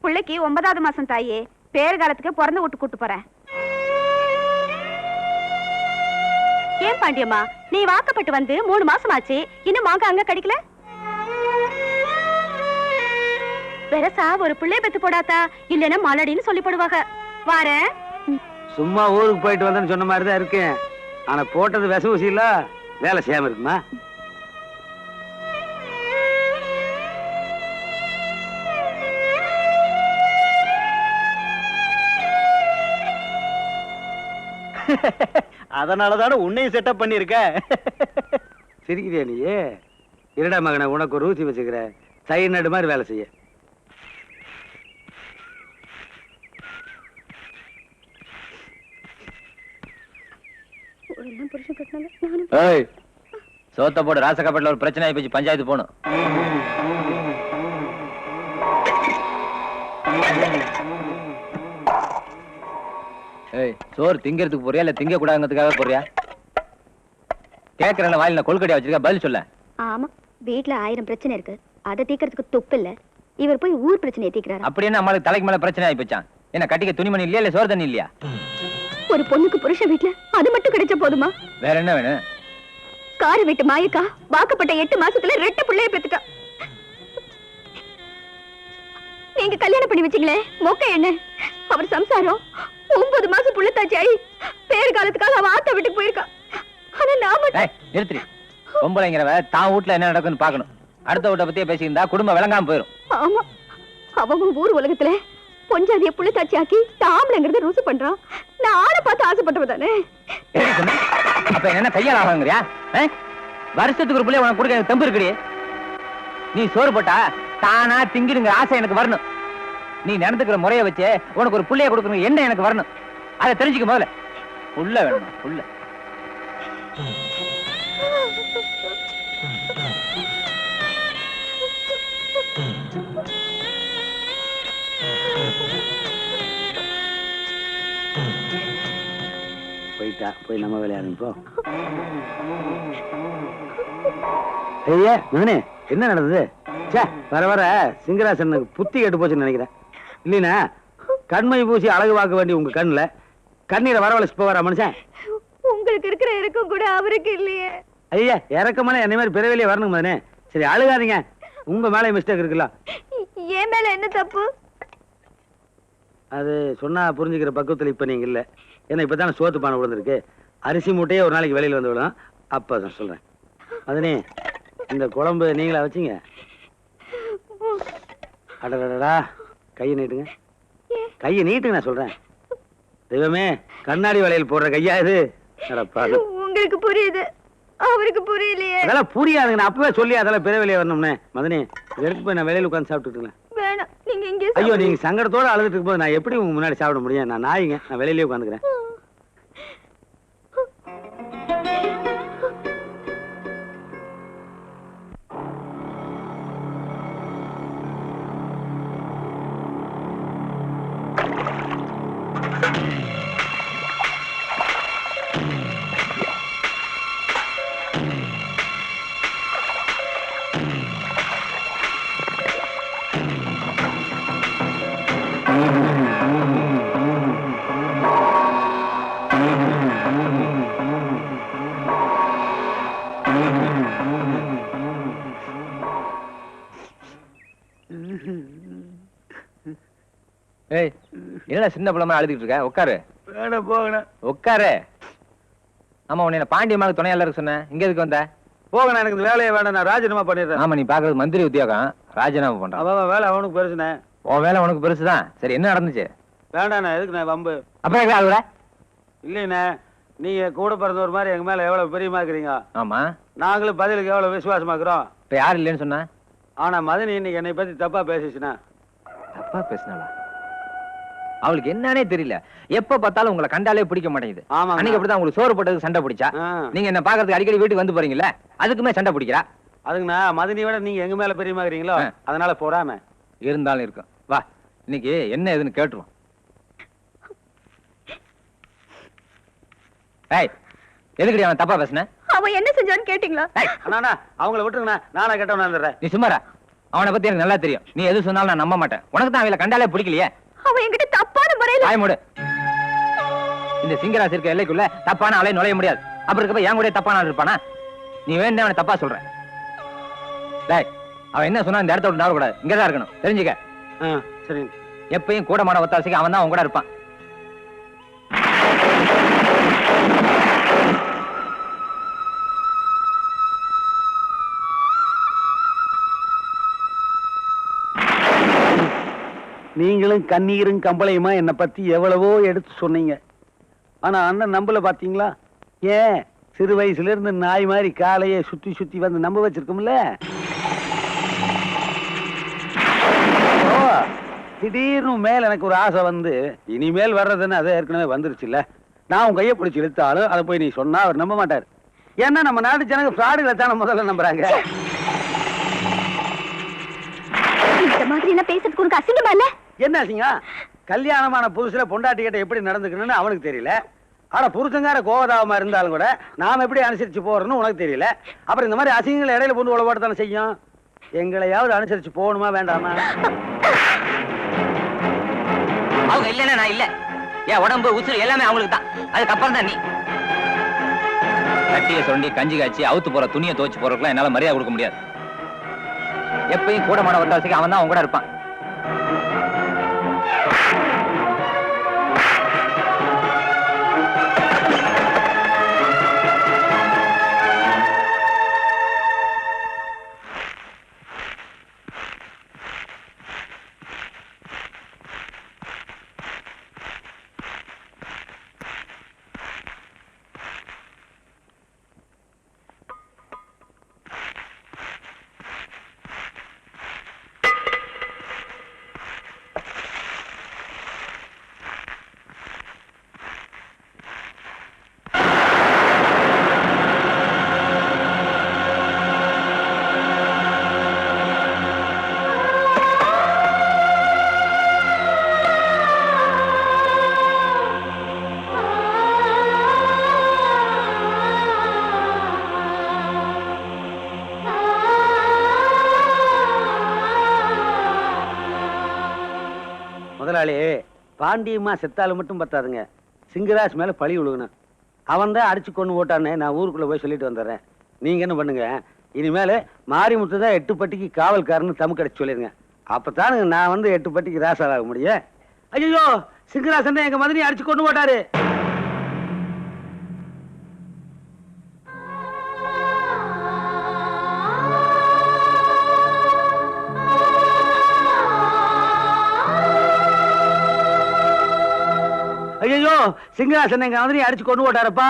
பிள்ளைக்கு 9வது மாசம் தாயே. பேறு காலத்துக்கு பிறந்த விட்டு கூட்டு போறேன். ஏன் பாண்டியம்மா, நீ வாக்கப்பட்டு வந்து 3 மாசம் ஆச்சு, இன்னும் மாங்க அங்க கிடைக்கல? பெருசா ஒரு பிள்ளை பெத்து போடாதா, இல்லன்னா மலடின்னு சொல்லி போடுவாங்க. வாரேன். சும்மா ஊருக்கு போயிட்டு வந்தேன்னு சொன்ன மாதிரி தான் இருக்கேன். ஆனா போட்டது விச ஊசி இல்ல, வேலை செய்யாம இருக்குமா? அதனாலதான உன்னையும் செட்டப் பண்ணிருக்க. சிரிக்கிறியா நீ? இருடா மகனை, உனக்கு ஒரு ஊசி வச்சுக்கிற, சைடு நடு மாதிரி வேலை செய்ய. சோத்த போடு, ராசகாப்பேட்டில் ஒரு பிரச்சனை ஆகி போச்சு, பஞ்சாயத்து போகணும். ஏய், சோறு திங்கிறதுக்கு போறியா இல்ல திங்க கூடாதுங்கிறதுக்காக போறியா? கேட்கறேன், வாயில கொள்கடியா வச்சிருக்க, பதில் சொல்ல. ஆமா, வீட்டுல 1000 பிரச்சனை இருக்கு, அதை தீக்கிறதுக்கு துப்பு இல்ல. இவர் போய் ஊர் பிரச்சனையை தீக்கிறாரு. அப்படி என்ன அம்மாளுக்கு தலைக்கு மேல பிரச்சனை ஆகி போச்சான்? என்ன கட்டிக்க துணிமணி இல்லையா, இல்ல சோறு தண்ணி இல்லையா? ஒரு பொண்ணுக்கு புருஷன் வீட்டுல அது மட்டும் கிடைச்ச போதுமா? வேற என்ன வேணும்? காரு வீட்டு மாயக்கா வாக்கப்பட்ட 8 மாசத்துல 2 பிள்ளைய பெத்துட்டா. நீங்க கல்யாணம் பண்ணி வச்சீங்களே மொக்க என்ன? அவர் சம்சாரம் 9 மாசம் புள்ளத்தாச்சி ஆகி பேரு காலத்துக்காக அவ ஆத்த வீட்டுக்கு போயிருக்கா. ஆனா நாம நிறுத்தி, பொம்பளைங்கிறவ தான் வீட்டுல என்ன நடக்குன்னு பாக்கணும். அடுத்த வீட்டை பத்தியே பேசியிருந்தா குடும்பம் விளங்காம போயிரும். ஆமா, அவங்க ஊர் உலகத்துல பொஞ்சாதிய புள்ளத்தாச்சி ஆக்கி தாமலங்கிறத ருசு பண்றான். நான் ஆளை பார்த்து ஆசைப்பட்டவ தானே. அப்ப என்ன கையால் ஆகாங்கறியா? வருஷத்துக்கு ஒரு பிள்ளை உனக்கு கொடுக்க எனக்கு தெம்பு இருக்குடி. நீ சோறு போட்டா தானா திங்கிடுங்கிற ஆசை எனக்கு வரணும். நீ நடந்துக்கிற முறையை வச்சு உனக்கு ஒரு பிள்ளைய கொடுக்கணும் என்ன எனக்கு வரணும். அதை தெரிஞ்சுக்க முதல்ல. உள்ள வேணும் உள்ள. போயிட்டா, போய் நம்ம விளையாடுப்போ. ஐயா மகனே, என்ன நடந்தது? வர வர சிங்கராசனுக்கு புத்தி கேட்டு போச்சுன்னு நினைக்கிறேன். இல்லைன்னா கண்மை பூசி அழகு பார்க்க வேண்டிய உங்க கண்ணுல கண்ணீரை வரவழைச்சு போவாரா மனுஷன்? உங்களுக்கு இருக்கிற இறக்கம் கூட அவருக்கு இல்லையே. ஐயா, இறக்கமான என்ன மாதிரி பிறவிலேயே வரணும் மகனே. சரி அழுகாதீங்க, உங்க மேலே மிஸ்டேக் இருக்குல்ல. என் மேல என்ன தப்பு? அது சொன்னா புரிஞ்சுக்கிற பக்குவத்தில் இப்ப நீங்க இல்ல. ஏன்னா இப்பதானே சோத்து பானை விழுந்திருக்கு. அரிசி மூட்டையே ஒரு நாளைக்கு வெளியில வந்து விடும். அப்ப நான் சொல்றேன் மதனே, இந்த குழம்பு நீங்களா வச்சீங்க? அடடடா, கையை நீட்டுங்க, கையை நீட்டுங்க. நான் சொல்றேன் தெய்வமே, கண்ணாடி வளையல் போடுற கையா இது? உங்களுக்கு புரியுது, அவருக்கு புரியலையே. அதெல்லாம் புரியாதுங்க, நான் அப்பவே சொல்லி அதெல்லாம் பிற வெளியே வரணும்னே. மதனே, எடுத்து போய் நான் வெளியில உட்காந்து சாப்பிட்டுருக்கேன். வேணாம், நீங்க இங்கே. ஐயோ, நீங்க சங்கடத்தோட அழுதுட்டு இருக்கும்போது நான் எப்படி உங்க முன்னாடி சாப்பிட முடியும்? நான் நாய்ங்க, நான் வெளியிலேயே உட்காந்துக்கிறேன். ஏய், என்ன சின்ன பிள்ளை அழுதுட்டு இருக்க? உட்காரு. வேணாம் போகணும். உட்காரு. ஆமா, உன்னை பாண்டியம்மாவுக்கு துணையால இருக்கு சொன்னேன். இங்க எதுக்கு வந்த? போகணும், எனக்கு இந்த வேலையை வேண்டாம், நான் ராஜினாமா பண்ணிடுறேன். ஆமா, நீ பாக்குறது மந்திரி உத்தியோகம், ராஜினாமா பண்றான். அவன் வேலை அவனுக்கு பெருசுனே. உன் வேலை உனக்கு பெருசுதான். சரி, என்ன நடந்துச்சு? வேண்டாண்ணா, எதுக்கு நான் வம்பு? அப்புறம் அழுகுற? இல்லைண்ணே, நீங்க கூட பிறந்த ஒரு மாதிரி எங்க மேல எவ்வளவு பிரியமா இருக்கிறீங்க. ஆமா, நாங்களும் பதிலுக்கு எவ்வளவு விசுவாசமா இருக்கிறோம். இப்ப யாரு இல்லைன்னு சொன்ன? ஆனா மதனி இன்னைக்கு என்னை பத்தி தப்பா பேசிச்சுனா. தப்பா பேசினாளா? அவளுக்கு என்னன்னே தெரியல. எப்ப பார்த்தாலும் உங்களை கண்டாலே பிடிக்க மாட்டேங்குது. அன்னைக்கு அப்படிதான் உங்களுக்கு சோறு போட்டதுக்கு சண்டை பிடிச்சா. நீங்க என்ன பாக்குறதுக்கு அடிக்கடி வீட்டுக்கு வந்து போறீங்கல்ல, அதுக்குமே சண்டை பிடிக்கிறா. அதுக்குண்ணா மதனியை விட நீங்க எங்க மேல பிரியமா இருக்கிறீங்களோ, அதனால போடாம. இருந்தாலும் இருக்கும். வா, இன்னைக்கு என்ன ஏதுன்னு கேட்டுருவோம். ஏய், எதுக்கடி அவன் தப்பா பேசுன? அவன் என்ன செஞ்சான்னு கேட்டீங்களா? அண்ணா அவங்கள விட்டுருங்கண்ணா, நானா கேட்டவனா இருந்துறேன். நீ சும்மாரா. அவனை பத்தி எனக்கு நல்லா தெரியும். நீ எது சொன்னாலும் நான் நம்ப மாட்டேன். உனக்கு தான் அவளை கண்டாலே பிடிக்கலையே. அவன் என்கிட்ட தப்பான முறையில வாய மூடு. இந்த சிங்கராசி இருக்க எல்லைக்குள்ள தப்பான ஆளை நுழைய முடியாது. அப்புறம் இருக்கப்ப என் கூட தப்பான ஆள் இருப்பானா? நீ வேணும் அவனை தப்பா சொல்ற. டேய், அவன் என்ன சொன்னா இந்த இடத்த விட்டு நகர கூடாது. இங்கதான் இருக்கணும், தெரிஞ்சுக்க. சரி. எப்பயும் கூடமான ஒத்தாசைக்கு அவன் தான் அவன் கூட இருப்பான். நீங்களும் கண்ணீரும் கம்பளையுமா என்னை பத்தி எவ்வளவோ எடுத்து சொன்னீங்க. ஆனா அண்ணன் நம்பல பாத்தீங்களா? ஏன் சிறு வயசுல இருந்து நாய் மாதிரி காலையே சுத்தி சுத்தி வந்து நம்ப வச்சிருக்கோம்ல. ஓ, திடீர்னு மேல் எனக்கு ஒரு ஆசை வந்து இனிமேல் வர்றதுன்னு அது ஏற்கனவே வந்துருச்சுல்ல. நான் உன் கையை பிடிச்சி இழுத்தாலும் அதை போய் நீ சொன்னா அவர் நம்ப மாட்டார். ஏன்னா நம்ம நாட்டு ஜனங்க ஃப்ராடுகளை தானே முதல்ல நம்புறாங்க. இந்த மாதிரி எல்லாம் பேசுறதுக்கு உனக்கு அசிங்கமா இல்ல? என்ன ஆச்சுங்க? கல்யாணமான புருஷனை பொண்டாட்டி கிட்ட எப்படி நடந்துக்கணும்னு அவனுக்கு தெரியல. ஆனா புருஷங்கார கோவதாவமா இருந்தாலும் கூட நாம எப்படி அனுசரிச்சு போறோம்னு உனக்கு தெரியல. அப்புறம் இந்த மாதிரி அசிங்கங்களை இடையில கொண்டு உழவாடு தானே செய்யும். எங்களையாவது அனுசரிச்சு போகணுமா வேண்டாமா? அவங்க இல்லன்னா நான் இல்ல. என் உடம்பு உசுறு எல்லாமே அவங்களுக்கு தான். அதுக்கப்புறம் தான் நீ. கட்டிய சொல்லி கஞ்சி காய்ச்சி அவுத்து போற துணியை துவச்சு போறதுக்குலாம் என்னால மரியாதை கொடுக்க முடியாது. எப்பயும் கூடமான ஒத்தாசைக்கு அவன் தான் அவன் கூட இருப்பான். முதலாளி, பாண்டியம்மா செத்தாலும் மட்டும் பத்தாதுங்க, சிங்கராஜ் மேல பழி விழுகணும். அவன் தான் அடிச்சு கொண்டு போட்டானே. நான் ஊருக்குள்ள போய் சொல்லிட்டு வந்துடுறேன். நீங்க என்ன பண்ணுங்க, இனிமேல மாரிமுத்து தான் 8 பட்டிக்கு காவல்காரன்னு தமுக்கு அடிச்சு சொல்லிருங்க. அப்பதானுங்க நான் வந்து 8 பட்டிக்கு ராசாக முடியும். ஐயோ, சிங்கராசன் எங்க மதனி அடிச்சு கொண்டு போட்டாரு. ஐயோ, சிங்கராசன் எங்க மதனி அடிச்சு கொண்டு போட்டாரப்பா.